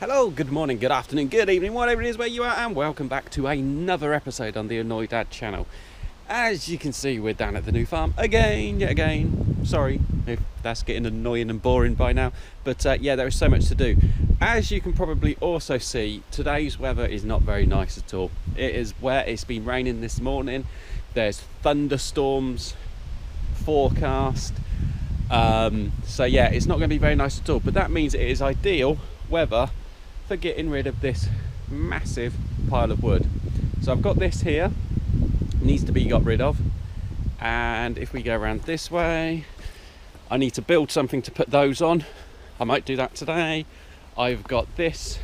Hello, good morning, good afternoon, good evening, whatever it is where you are, and welcome back to another episode on the Annoyed Dad channel. As you can see, we're down at the new farm yet again. Sorry if that's getting annoying and boring by now, but yeah, there is so much to do. As you can probably also see, today's weather is not very nice at all. It is wet, it's been raining this morning, there's thunderstorms forecast, so yeah, it's not going to be very nice at all, but that means it is ideal weather for getting rid of this massive pile of wood. So I've got this here, needs to be got rid of, and if we go around this way, I need to build something to put those on. I might do that today. I've got this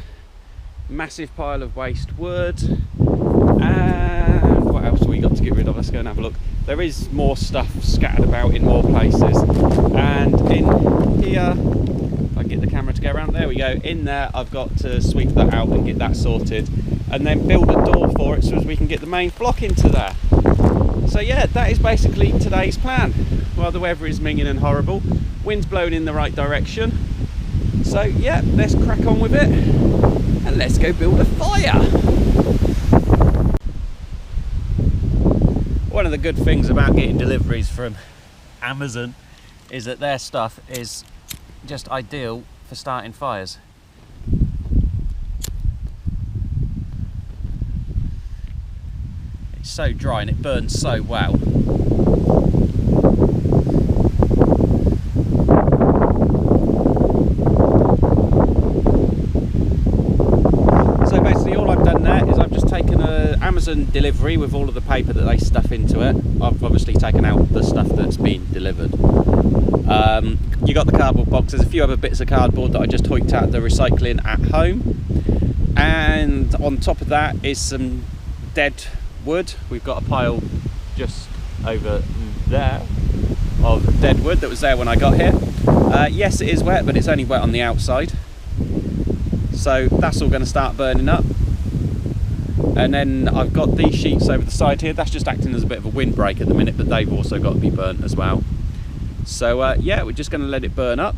massive pile of waste wood, and what else have we got to get rid of? Let's go and have a look. There is more stuff scattered about in more places, and in here, I can get the camera to go around, there we go. In there I've got to sweep that out and get that sorted, and then build a door for it so as we can get the main flock into there. So yeah, that is basically today's plan. While the weather is minging and horrible, wind's blowing in the right direction. So yeah, let's crack on with it and let's go build a fire. One of the good things about getting deliveries from Amazon is that their stuff is just ideal for starting fires. It's so dry and it burns so well. So basically all I've done there is I've just taken an Amazon delivery with all of the paper that they stuff into it. I've obviously taken out the stuff that's been delivered. You got the cardboard box, there's a few other bits of cardboard that I just hoiked out of the recycling at home, and on top of that is some dead wood. We've got a pile just over there of dead wood that was there when I got here. Yes, it is wet, but it's only wet on the outside, so that's all going to start burning up. And then I've got these sheets over the side here, that's just acting as a bit of a windbreak at the minute, but they've also got to be burnt as well. So yeah, we're just going to let it burn up.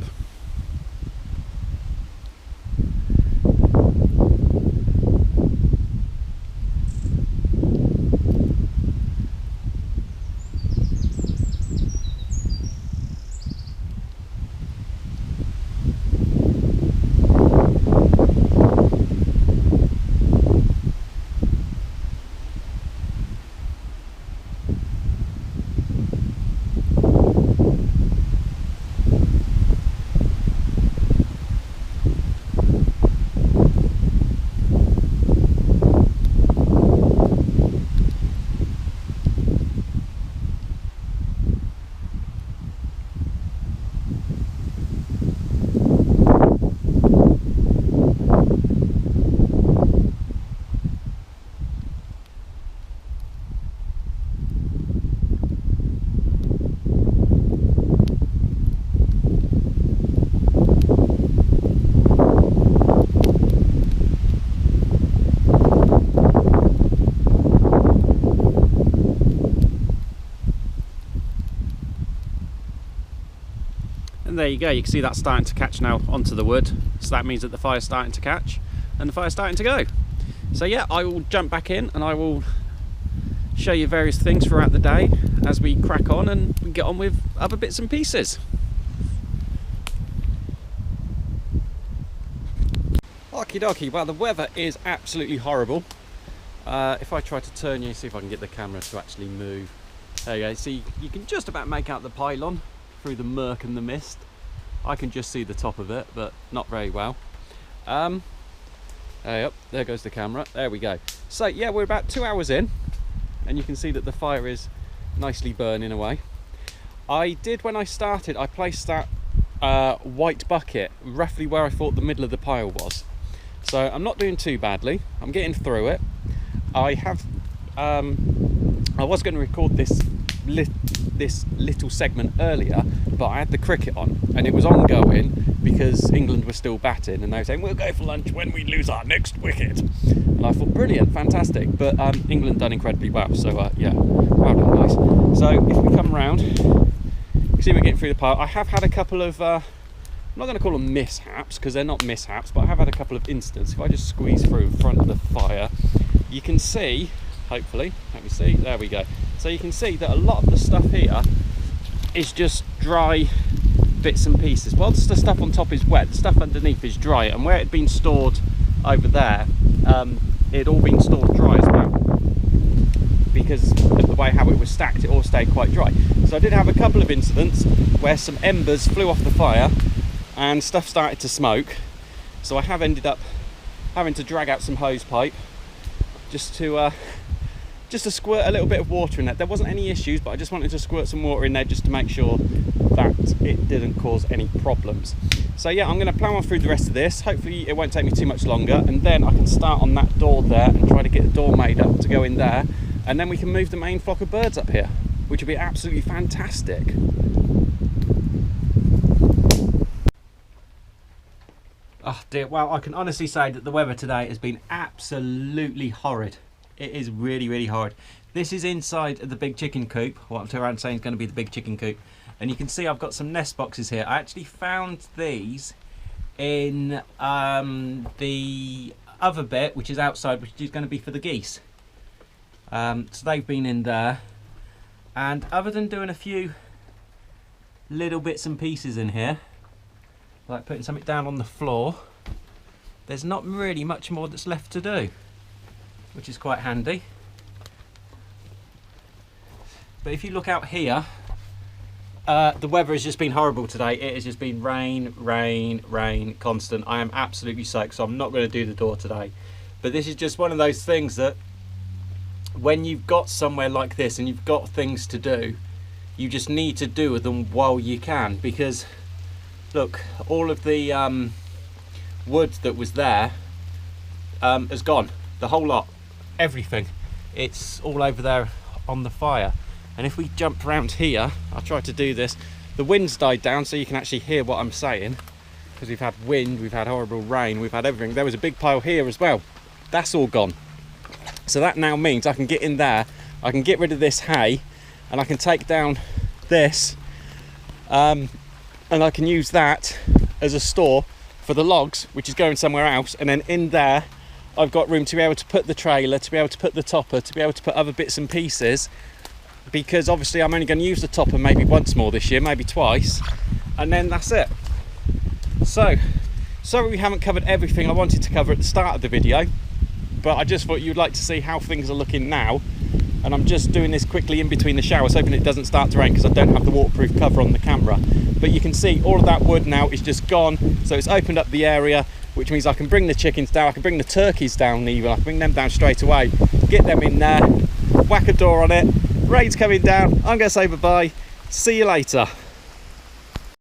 And there you go, you can see that's starting to catch now onto the wood, so that means that the fire's starting to catch and the fire's starting to go. So yeah, I will jump back in and I will show you various things throughout the day as we crack on and get on with other bits and pieces. Okie dokie, well, the weather is absolutely horrible. If I try to turn you, see if I can get the camera to actually move. There you go, see, you can just about make out the pylon through the murk and the mist. I can just see the top of it, but not very well. Yep, there goes the camera, there we go. So yeah, we're about 2 hours in, and you can see that the fire is nicely burning away. I did, when I started, I placed that white bucket roughly where I thought the middle of the pile was. So I'm not doing too badly, I'm getting through it. I was going to record this little segment earlier, but I had the cricket on and it was ongoing because England were still batting and they were saying we'll go for lunch when we lose our next wicket, and I thought brilliant, fantastic, but England done incredibly well, so yeah, well done guys. So if we come round, you see we're getting through the pile. I have had a couple of I'm not going to call them mishaps because they're not mishaps, but I have had a couple of incidents. If I just squeeze through in front of the fire, you can see, hopefully, let me see, there we go. So you can see that a lot of the stuff here is just dry bits and pieces. Whilst the stuff on top is wet, the stuff underneath is dry, and where it had been stored over there, it had all been stored dry as well. Because of the way how it was stacked, it all stayed quite dry. So I did have a couple of incidents where some embers flew off the fire and stuff started to smoke. So I have ended up having to drag out some hose pipe just to squirt a little bit of water in there. There wasn't any issues, but I just wanted to squirt some water in there just to make sure that it didn't cause any problems. So yeah, I'm going to plough on through the rest of this. Hopefully it won't take me too much longer, and then I can start on that door there and try to get the door made up to go in there, and then we can move the main flock of birds up here, which would be absolutely fantastic. Oh dear, well, I can honestly say that the weather today has been absolutely horrid. It is really, really horrid. This is inside of the big chicken coop, what I'm around saying is going to be the big chicken coop. And you can see I've got some nest boxes here. I actually found these in the other bit, which is outside, which is going to be for the geese. So they've been in there. And other than doing a few little bits and pieces in here, like putting something down on the floor, there's not really much more that's left to do, which is quite handy. But if you look out here, the weather has just been horrible today. It has just been rain, rain, rain, constant. I am absolutely soaked, so I'm not going to do the door today. But this is just one of those things that when you've got somewhere like this and you've got things to do, you just need to do them while you can, because look, all of the wood that was there has gone. The whole lot, everything. It's all over there on the fire. And if we jump around here, I'll try to do this. The wind's died down so you can actually hear what I'm saying, because we've had wind, we've had horrible rain, we've had everything. There was a big pile here as well. That's all gone. So that now means I can get in there, I can get rid of this hay, and I can take down this, and I can use that as a store for the logs, which is going somewhere else. And then in there, I've got room to be able to put the trailer, to be able to put the topper, to be able to put other bits and pieces, because obviously I'm only going to use the topper maybe once more this year, maybe twice, and then that's it. So, sorry we haven't covered everything I wanted to cover at the start of the video, but I just thought you'd like to see how things are looking now, and I'm just doing this quickly in between the showers, hoping it doesn't start to rain because I don't have the waterproof cover on the camera. But you can see all of that wood now is just gone, so it's opened up the area, which means I can bring the chickens down, I can bring the turkeys down even, I can bring them down straight away, get them in there, whack a door on it. Rain's coming down, I'm going to say bye-bye, see you later.